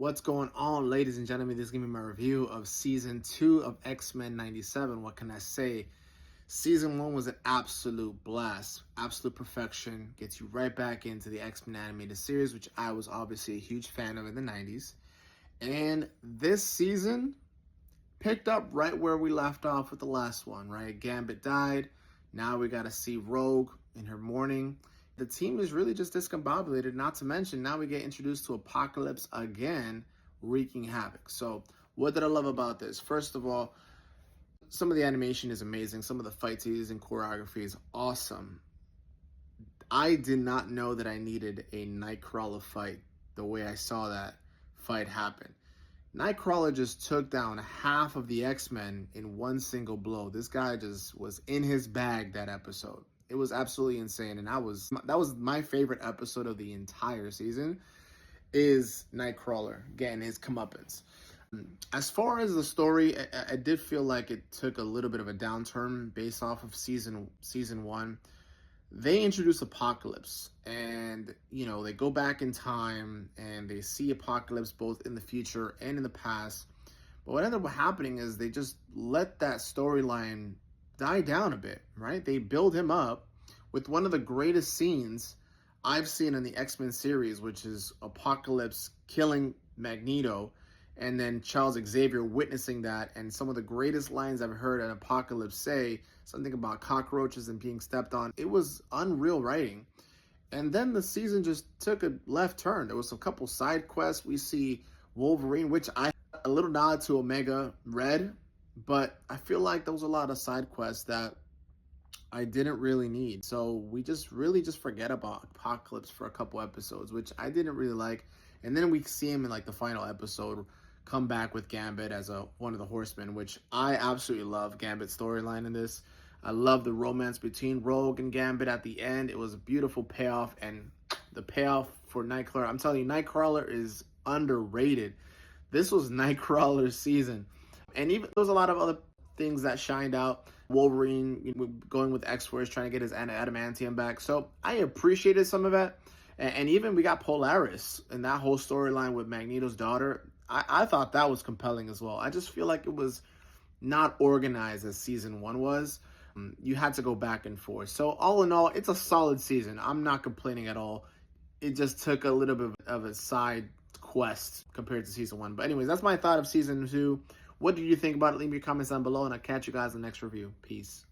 What's going on, ladies and gentlemen? This is going to be my review of Season 2 of X-Men 97. What can I say? Season 1 was an absolute blast. Absolute perfection. Gets you right back into the X-Men animated series, which I was obviously a huge fan of in the 90s. And this season picked up right where we left off with the last one, right? Gambit died. Now we got to see Rogue in her mourning. The team is really just discombobulated, not to mention now we get introduced to Apocalypse again, wreaking havoc. So what did I love about this? First of all, some of the animation is amazing. Some of the fight scenes and choreography is awesome. I did not know that I needed a Nightcrawler fight the way I saw that fight happen. Nightcrawler just took down half of the X-Men in one single blow. This guy just was in his bag that episode. It was absolutely insane, and that was my favorite episode of the entire season, is Nightcrawler getting his comeuppance. As far as the story, I did feel like it took a little bit of a downturn based off of season 1. They introduce Apocalypse, and they go back in time and they see Apocalypse both in the future and in the past. But what ended up happening is they just let that storyline die down a bit, right? They build him up with one of the greatest scenes I've seen in the X-Men series, which is Apocalypse killing Magneto and then Charles Xavier witnessing that, and some of the greatest lines I've heard an Apocalypse say, something about cockroaches and being stepped on. It was unreal writing. And then the season just took a left turn. There was a couple side quests. We see Wolverine, which a little nod to Omega Red, but I feel like there was a lot of side quests that I didn't really need. So we just really forget about Apocalypse for a couple episodes, which I didn't really like. And then we see him in like the final episode come back with Gambit as one of the Horsemen, which I absolutely love Gambit's storyline in this. I love the romance between Rogue and Gambit at the end. It was a beautiful payoff, and the payoff for Nightcrawler, I'm telling you, Nightcrawler is underrated. This was Nightcrawler's season. And even there was a lot of other things that shined out. Wolverine going with X-Force, trying to get his adamantium back. So I appreciated some of that. And even we got Polaris and that whole storyline with Magneto's daughter. I thought that was compelling as well. I just feel like it was not organized as season 1 was. You had to go back and forth. So all in all, it's a solid season. I'm not complaining at all. It just took a little bit of a side quest compared to season 1. But anyways, that's my thought of season 2. What did you think about it? Leave your comments down below, and I'll catch you guys in the next review. Peace.